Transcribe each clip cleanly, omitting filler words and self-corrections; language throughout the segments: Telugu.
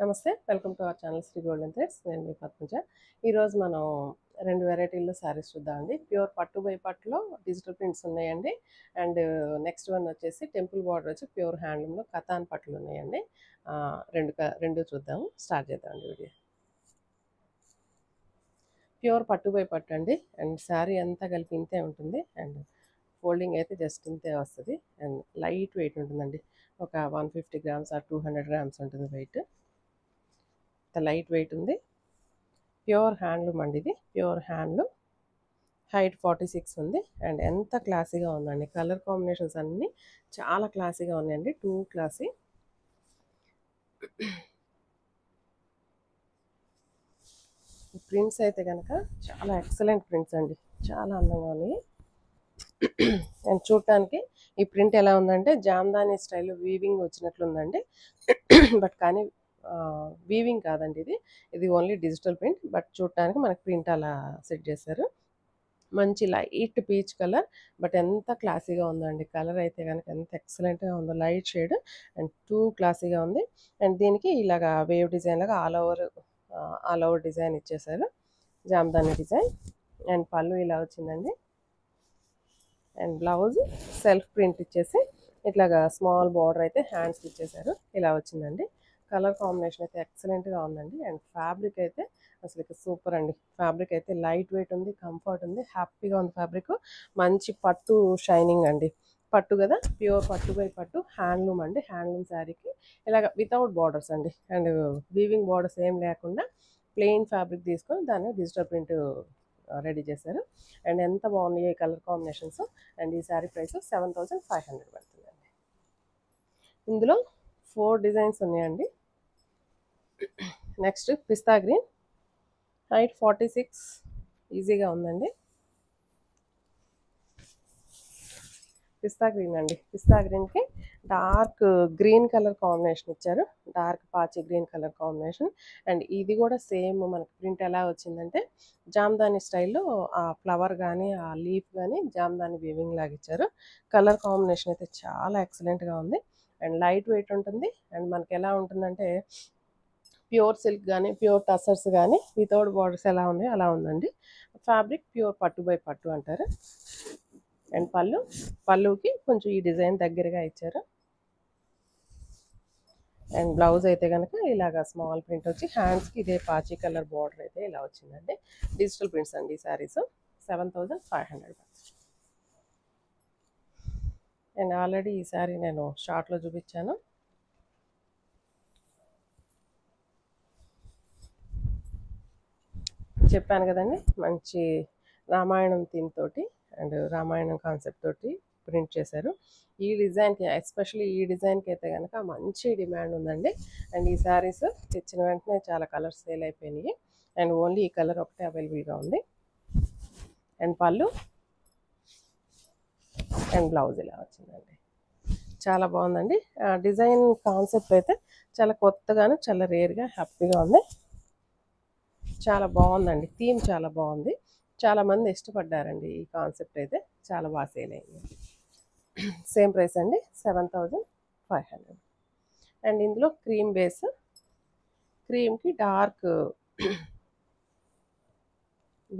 నమస్తే, welcome to our channel Sri golden threads. నేను మీ పద్మజ. ఈరోజు మనం 2 వెరైటీల్లో శారీస్ చూద్దామండి. ప్యూర్ పట్టు బై పట్టులో డిజిటల్ ప్రింట్స్ ఉన్నాయండి. అండ్ నెక్స్ట్ వన్ వచ్చేసి టెంపుల్ బార్డర్ వచ్చి ప్యూర్ హ్యాండ్లూమ్లో కతాన్ పట్టులు ఉన్నాయండి. రెండు చూద్దాము. స్టార్ట్ చేద్దామండి వీడియో. ప్యూర్ పట్టు బై పట్టు అండి. అండ్ శారీ అంతా కలిపి ఇంతే ఉంటుంది. అండ్ ఫోల్డింగ్ అయితే జస్ట్ ఇంతే వస్తుంది. అండ్ లైట్ వెయిట్ ఉంటుందండి. ఒక 150 గ్రామ్స్ ఆర్ 200 గ్రామ్స్ ఉంటుంది వెయిట్. లైట్ వెయిట్ ఉంది. ప్యూర్ హ్యాండ్లూమ్ అండి. ఇది ప్యూర్ హ్యాండ్లూమ్. హైట్ 46 ఉంది. అండ్ ఎంత క్లాసీగా ఉందండి. కలర్ కాంబినేషన్స్ అన్నీ చాలా క్లాసీగా ఉన్నాయండి. Two classy. ప్రింట్స్ అయితే కనుక చాలా ఎక్సలెంట్ ప్రింట్స్ అండి. చాలా అందంగా ఉన్నాయి. అండ్ చూడటానికి ఈ ప్రింట్ ఎలా ఉందంటే జామ్దాని స్టైల్లో వీవింగ్ వచ్చినట్లుందండి. బట్ కానీ వీవింగ్ కాదండి, ఇది ఓన్లీ డిజిటల్ ప్రింట్. బట్ చూడటానికి మనకి ప్రింట్ అలా సెట్ చేశారు. మంచి లైట్ పీచ్ కలర్, బట్ ఎంత క్లాసీగా ఉందండి. కలర్ అయితే కనుక ఎంత ఎక్సలెంట్గా ఉందో. లైట్ షేడ్ అండ్ టూ క్లాసీగా ఉంది. అండ్ దీనికి ఇలాగా వేవ్ డిజైన్ లాగా ఆల్ ఓవర్ డిజైన్ ఇచ్చేసారు, జామ్దాని డిజైన్. అండ్ పళ్ళు ఇలా వచ్చిందండి. అండ్ బ్లౌజ్ సెల్ఫ్ ప్రింట్ ఇచ్చేసి ఇట్లాగా స్మాల్ బార్డర్ అయితే హ్యాండ్స్ ఇచ్చేసారు. ఇలా వచ్చిందండి. కలర్ కాంబినేషన్ అయితే ఎక్సలెంట్గా ఉందండి. అండ్ ఫ్యాబ్రిక్ అయితే అసలు సూపర్ అండి. ఫ్యాబ్రిక్ అయితే లైట్ వెయిట్ ఉంది, కంఫర్ట్ ఉంది, హ్యాపీగా ఉంది ఫ్యాబ్రిక్. మంచి పట్టు షైనింగ్ అండి. పట్టు కదా, ప్యూర్ పట్టు బై పట్టు హ్యాండ్లూమ్ అండి. హ్యాండ్లూమ్ శారీకి ఇలాగ వితౌట్ బార్డర్స్ అండి. అండ్ వీవింగ్ బార్డర్స్ ఏం లేకుండా ప్లెయిన్ ఫ్యాబ్రిక్ తీసుకొని దాన్ని డిజిటల్ ప్రింట్ రెడీ చేశారు. అండ్ ఎంత బాగున్నాయి ఈ కలర్ కాంబినేషన్స్. అండ్ ఈ శారీ ప్రైస్ 7500 పడుతుందండి. ఇందులో 4 డిజైన్స్ ఉన్నాయండి. నెక్స్ట్ పిస్తా గ్రీన్. హైట్ 46, ఈజీగా ఉందండి. పిస్తా గ్రీన్ అండి. పిస్తా గ్రీన్కి డార్క్ గ్రీన్ కలర్ కాంబినేషన్ ఇచ్చారు. డార్క్ పాచి గ్రీన్ కలర్ కాంబినేషన్. అండ్ ఇది కూడా సేమ్ మనకి ప్రింట్ ఎలా వచ్చిందంటే జామ్దాని స్టైల్లో ఆ ఫ్లవర్ కానీ ఆ లీఫ్ కానీ జామ్దాని వీవింగ్ లాగా ఇచ్చారు. కలర్ కాంబినేషన్ అయితే చాలా ఎక్సలెంట్గా ఉంది. అండ్ లైట్ వెయిట్ ఉంటుంది. అండ్ మనకి ఎలా ఉంటుందంటే ప్యూర్ సిల్క్ కానీ ప్యూర్ టసర్స్ కానీ వితౌట్ బార్డర్స్ ఎలా ఉన్నాయో అలా ఉందండి. ఫ్యాబ్రిక్ ప్యూర్ పట్టు బై పట్టు అంటారు. అండ్ పళ్ళుకి కొంచెం ఈ డిజైన్ దగ్గరగా ఇచ్చారు. అండ్ బ్లౌజ్ అయితే కనుక ఇలాగా స్మాల్ ప్రింట్ వచ్చి హ్యాండ్స్కి ఇదే పాచి కలర్ బార్డర్ అయితే ఇలా వచ్చిందండి. డిజిటల్ ప్రింట్స్ అండి ఈ శారీస్. 7500. అండ్ ఆల్రెడీ ఈ శారీ నేను షార్ట్లో చూపించాను. చెప్పాను కదండి, మంచి రామాయణం థీమ్ తోటి అండ్ రామాయణం కాన్సెప్ట్ తోటి ప్రింట్ చేశారు. ఈ డిజైన్కి ఎస్పెషల్లీ ఈ డిజైన్కి అయితే కనుక మంచి డిమాండ్ ఉందండి. అండ్ ఈ శారీస్ తెచ్చిన వెంటనే చాలా కలర్స్ సేల్ అయిపోయినాయి. అండ్ ఓన్లీ ఈ కలర్ ఒకటే అవైలబుల్గా ఉంది. అండ్ పళ్ళు అండ్ బ్లౌజ్ ఇలా వచ్చిందండి. చాలా బాగుందండి. డిజైన్ కాన్సెప్ట్ అయితే చాలా కొత్తగాను చాలా రేర్గా హ్యాపీగా ఉంది. చాలా బాగుందండి. థీమ్ చాలా బాగుంది. చాలామంది ఇష్టపడ్డారండి ఈ కాన్సెప్ట్ అయితే. చాలా బాగా సేల్ అయింది. సేమ్ ప్రైస్ అండి, 7500. అండ్ ఇందులో క్రీమ్ బేస్, క్రీమ్కి డార్క్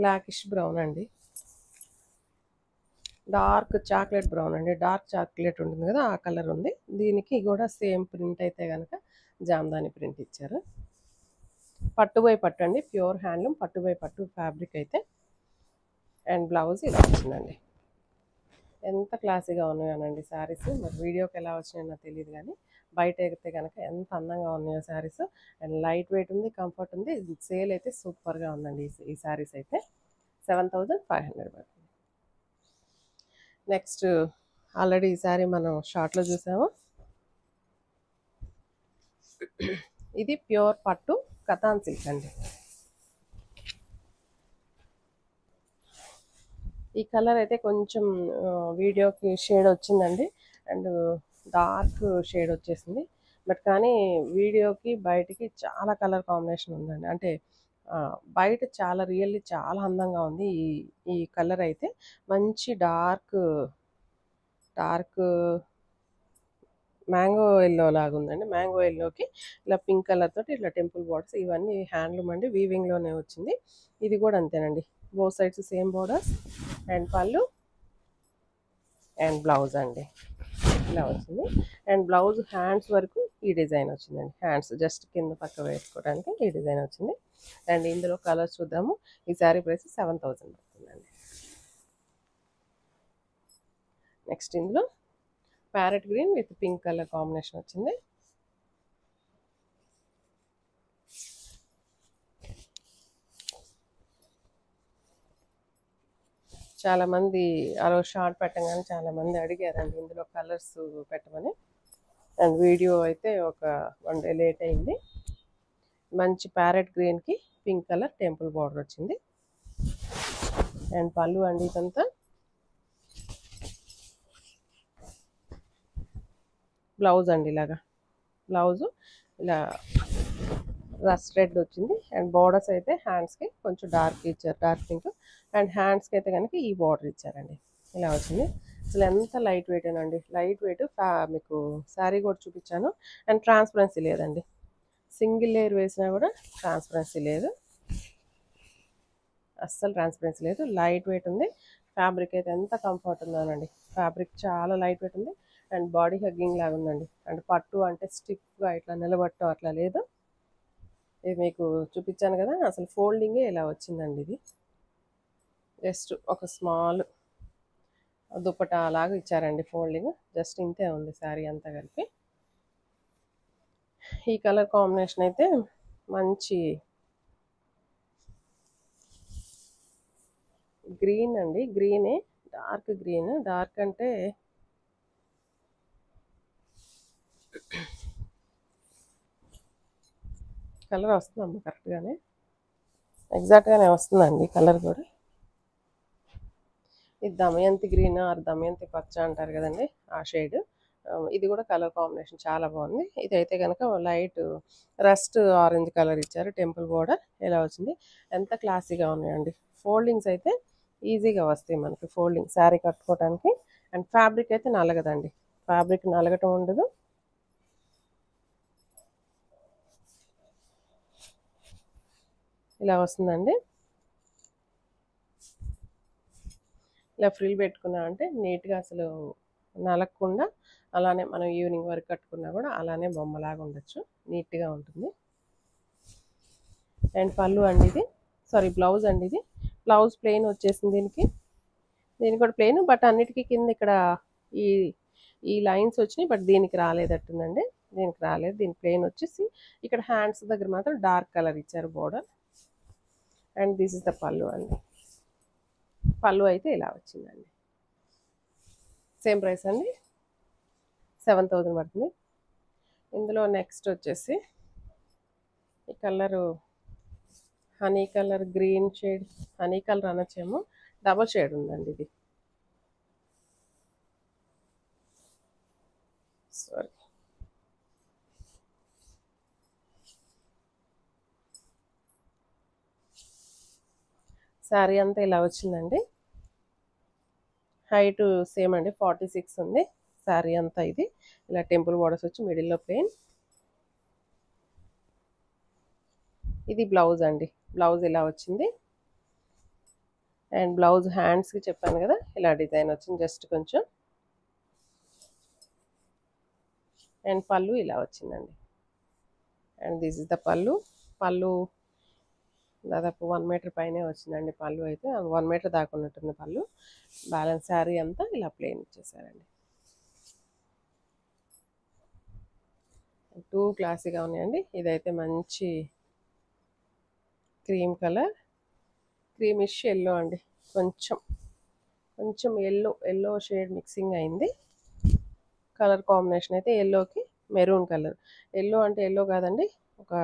బ్లాకిష్ బ్రౌన్ అండి. డార్క్ చాక్లెట్ బ్రౌన్ అండి. డార్క్ చాక్లెట్ ఉంటుంది కదా, ఆ కలర్ ఉంది. దీనికి కూడా సేమ్ ప్రింట్ అయితే కనుక జామ్దాని ప్రింట్ ఇచ్చారు. పట్టు బై పట్టు అండి. ప్యూర్ హ్యాండ్లూమ్ పట్టు బై పట్టు ఫ్యాబ్రిక్ అయితే. అండ్ బ్లౌజ్ ఇలా వచ్చిందండి. ఎంత క్లాసీగా ఉన్నాయోనండి శారీస్. మరి వీడియోకి ఎలా వచ్చినాయో నాకు తెలియదు, కానీ బయట ఎగితే కనుక ఎంత అందంగా ఉన్నాయో శారీస్. అండ్ లైట్ వెయిట్ ఉంది, కంఫర్ట్ ఉంది. సేల్ అయితే సూపర్గా ఉందండి ఈ శారీస్ అయితే. 7500 పడుతుంది. నెక్స్ట్ ఆల్రెడీ ఈ శారీ మనం షార్ట్లో చూసాము. ఇది ప్యూర్ పట్టు కతాన్ సిల్క్ అండి. ఈ కలర్ అయితే కొంచెం వీడియోకి షేడ్ వచ్చిందండి. అండ్ డార్క్ షేడ్ వచ్చేసింది. బట్ కానీ వీడియోకి బయటికి చాలా కలర్ కాంబినేషన్ ఉందండి. అంటే బయట చాలా రియల్లీ చాలా అందంగా ఉంది ఈ కలర్. అయితే మంచి డార్క్ మ్యాంగో ఎల్లో లాగా ఉందండి. మ్యాంగో ఎల్లోకి ఇలా పింక్ కలర్ తోటి ఇట్లా టెంపుల్ బోర్డర్స్, ఇవన్నీ హ్యాండ్లూమ్ అండి, వీవింగ్లోనే వచ్చింది. ఇది కూడా అంతేనండి, both sides same borders. And పళ్ళు అండ్ బ్లౌజ్ అండి ఇలా వచ్చింది. అండ్ బ్లౌజ్ హ్యాండ్స్ వరకు ఈ డిజైన్ వచ్చిందండి. హ్యాండ్స్ జస్ట్ కింద పక్క వేసుకోవడానికి ఈ డిజైన్ వచ్చింది. అండ్ ఇందులో కలర్స్ చూద్దాము. ఈ శారీ ప్రైస్ 7000 పడుతుందండి. నెక్స్ట్ ఇందులో parrot green with pink colour combination వచ్చింది. చాలామంది ఆ రోజు షార్ట్ పెట్టగానే చాలామంది అడిగారండి ఇందులో కలర్స్ పెట్టమని. అండ్ వీడియో అయితే ఒక 1 డే లేట్ అయింది. మంచి ప్యారెట్ గ్రీన్కి పింక్ కలర్ టెంపుల్ బార్డర్ వచ్చింది. అండ్ పళ్ళు అండి ఇదంతా. బ్లౌజ్ అండి ఇలాగా, బ్లౌజు ఇలా రస్ట్ రెడ్ వచ్చింది. అండ్ బార్డర్స్ అయితే హ్యాండ్స్కి కొంచెం డార్క్ ఇచ్చారు, డార్క్ పింక్. అండ్ హ్యాండ్స్కి అయితే కనుక ఈ బార్డర్ ఇచ్చారండి. ఇలా వచ్చింది. అసలు ఎంత లైట్ వెయిట్ అండి, లైట్ వెయిట్. మీకు శారీ కూడా చూపించాను. అండ్ ట్రాన్స్పరెన్సీ లేదండి, సింగిల్ లేయర్ వేసినా కూడా ట్రాన్స్పరెన్సీ లేదు, అస్సలు ట్రాన్స్పరెన్సీ లేదు. లైట్ వెయిట్ ఉంది. ఫ్యాబ్రిక్ అయితే ఎంత కంఫర్ట్ ఉందోనండి, ఫ్యాబ్రిక్ చాలా లైట్ వెయిట్ ఉంది. అండ్ బాడీ హగ్గింగ్ లాగా ఉందండి. అండ్ పట్టు అంటే స్టిఫ్గా ఇట్లా నిలబట్టడం అట్లా లేదు. ఇది మీకు చూపించాను కదా, అసలు ఫోల్డింగే ఇలా వచ్చిందండి. ఇది జస్ట్ ఒక స్మాల్ దుప్పటా లాగా ఇచ్చారండి ఫోల్డింగ్, జస్ట్ ఇంతే ఉంది శారీ అంతా కలిపి. ఈ కలర్ కాంబినేషన్ అయితే మంచి గ్రీన్ అండి, గ్రీనే, డార్క్ గ్రీన్. డార్క్ అంటే కలర్ వస్తుందమ్మా కరెక్ట్గానే, ఎగ్జాక్ట్గానే వస్తుందండి కలర్ కూడా. ఇది దమయంతి గ్రీన్ ఆర్ దమయంతి పచ్చ అంటారు కదండి, ఆ షేడ్. ఇది కూడా కలర్ కాంబినేషన్ చాలా బాగుంది. ఇదైతే కనుక లైట్ రస్ట్ ఆరెంజ్ కలర్ ఇచ్చారు. టెంపుల్ బోర్డర్ ఇలా వచ్చింది. ఎంత క్లాసీగా ఉన్నాయండి. ఫోల్డింగ్స్ అయితే ఈజీగా వస్తాయి మనకి, ఫోల్డింగ్ శారీ కట్టుకోవడానికి. అండ్ ఫ్యాబ్రిక్ అయితే నలగదండి, ఫ్యాబ్రిక్ నలగటం ఉండదు. ఇలా వస్తుందండి. ఇలా ఫ్రిల్ పెట్టుకున్నా అంటే నీట్గా అసలు నలగకుండా, అలానే మనం ఈవినింగ్ వరకు కట్టుకున్నా కూడా అలానే బొమ్మలాగా ఉండొచ్చు, నీట్గా ఉంటుంది. అండ్ పళ్ళు అండి ఇది, సారీ బ్లౌజ్ అండి ఇది. బ్లౌజ్ ప్లెయిన్ వచ్చేసింది దీనికి, దీనికి కూడా ప్లెయిన్. బట్ అన్నిటికీ కింద ఇక్కడ ఈ ఈ లైన్స్ వచ్చినాయి, బట్ దీనికి రాలేదట్టుందండి, దీనికి రాలేదు. దీనికి ప్లెయిన్ వచ్చేసి ఇక్కడ హ్యాండ్స్ దగ్గర మాత్రం డార్క్ కలర్ ఇచ్చారు border. And this is the పళ్ళు అండి. పళ్ళు అయితే ఇలా వచ్చిందండి. సేమ్ ప్రైస్ అండి, 7000 పడుతుంది. ఇందులో నెక్స్ట్ వచ్చేసి ఈ colour honey colour, green shade, honey colour అనొచ్చేమో, డబల్ షేడ్ ఉందండి ఇది. సారీ, శారీ అంతా ఇలా వచ్చిందండి. హైట్ సేమ్ అండి, 46 ఉంది శారీ అంతా. ఇది ఇలా టెంపుల్ బోర్డర్స్ వచ్చి మిడిల్లో ప్లెయిన్. ఇది బ్లౌజ్ అండి, బ్లౌజ్ ఇలా వచ్చింది. అండ్ బ్లౌజ్ హ్యాండ్స్కి చెప్పాను కదా ఇలా డిజైన్ వచ్చింది జస్ట్ కొంచెం. అండ్ పళ్ళు ఇలా వచ్చిందండి. అండ్ దిస్ ఇస్ ద పళ్ళు. పళ్ళు దాదాపు 1 మీటర్ పైనే వచ్చిందండి పళ్ళు అయితే, 1 మీటర్ దాకా ఉన్నట్టుంది పళ్ళు. బ్యాలెన్స్ శారీ అంతా ఇలా ప్లెయిన్ ఇచ్చేసారండి. టూ క్లాసీగా ఉన్నాయండి. ఇదైతే మంచి క్రీమ్ కలర్, క్రీమిష్ ఎల్లో అండి, కొంచెం కొంచెం ఎల్లో షేడ్ మిక్సింగ్ అయింది. కలర్ కాంబినేషన్ అయితే ఎల్లోకి మెరూన్ కలర్. ఎల్లో అంటే ఎల్లో కాదండి, ఒక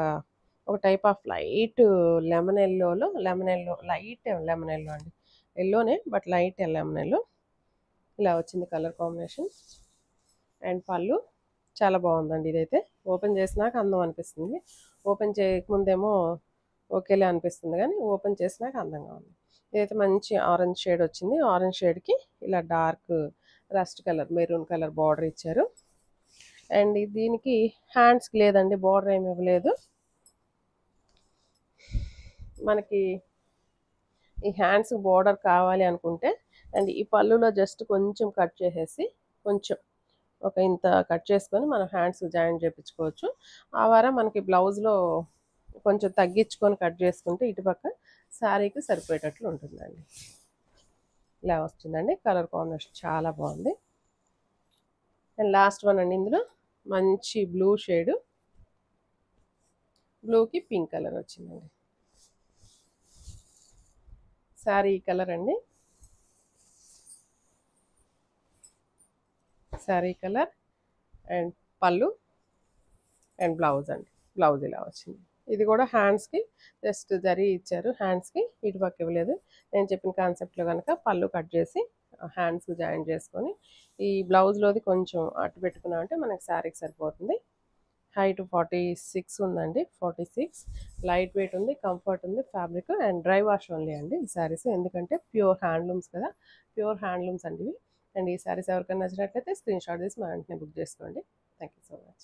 టైప్ ఆఫ్ లైట్ లెమన్ ఎల్లోలో, లైట్ లెమన్ ఎల్లో అండి, ఎల్లోనే బట్ లైట్ లెమన్ ఎల్లో. ఇలా వచ్చింది కలర్ కాంబినేషన్. అండ్ పళ్ళు చాలా బాగుందండి. ఇదైతే ఓపెన్ చేసినాక అందం అనిపిస్తుంది, ఓపెన్ చేయకముందేమో ఓకేలే అనిపిస్తుంది, కానీ ఓపెన్ చేసినాక అందంగా ఉంది. ఇదైతే మంచి ఆరెంజ్ షేడ్ వచ్చింది. ఆరెంజ్ షేడ్కి ఇలా dark rust colour, maroon colour border ఇచ్చారు. అండ్ దీనికి హ్యాండ్స్కి లేదండి, బార్డర్ ఏమి ఇవ్వలేదు మనకి. ఈ హ్యాండ్స్ బార్డర్ కావాలి అనుకుంటే అండ్ ఈ పళ్ళులో జస్ట్ కొంచెం కట్ చేసేసి కొంచెం ఒక ఇంత కట్ చేసుకొని మనం హ్యాండ్స్ జాయిన్ చేయించుకోవచ్చు. ఆ వారం మనకి బ్లౌజ్లో కొంచెం తగ్గించుకొని కట్ చేసుకుంటే ఇటుపక్క శారీకి సరిపోయేటట్లు ఉంటుందండి. ఇలా వస్తుందండి. కలర్ కాంబినేషన్ చాలా బాగుంది. అండ్ లాస్ట్ వన్ అండి, ఇందులో మంచి బ్లూ షేడు, బ్లూకి పింక్ కలర్ వచ్చిందండి. శారీ కలర్ అండి, శారీ కలర్ అండ్ పళ్ళు అండ్ బ్లౌజ్ అండి. బ్లౌజ్ ఇలా వచ్చింది. ఇది కూడా హ్యాండ్స్కి జస్ట్ జరీ ఇచ్చారు, హ్యాండ్స్కి ఇటుపక్క ఇవ్వలేదు. నేను చెప్పిన కాన్సెప్ట్లో కనుక పళ్ళు కట్ చేసి హ్యాండ్స్కి జాయిన్ చేసుకొని ఈ బ్లౌజ్లోది కొంచెం అటు పెట్టుకున్నామంటే మనకి శారీకి సరిపోతుంది. హైట్ 46 ఉందండి, 46. లైట్ వెయిట్ ఉంది, కంఫర్ట్ ఉంది, fabric and dry wash only అండి ఈ శారీస్. ఎందుకంటే ప్యూర్ హ్యాండ్లూమ్స్ కదా, ప్యూర్ హ్యాండ్లూమ్స్ అండి ఇవి. అండ్ ఈ శారీస్ ఎవరికైనా నచ్చినట్లయితే స్క్రీన్ షాట్ తీసి మా వెంటనే బుక్ చేసుకోండి. Thank you so much.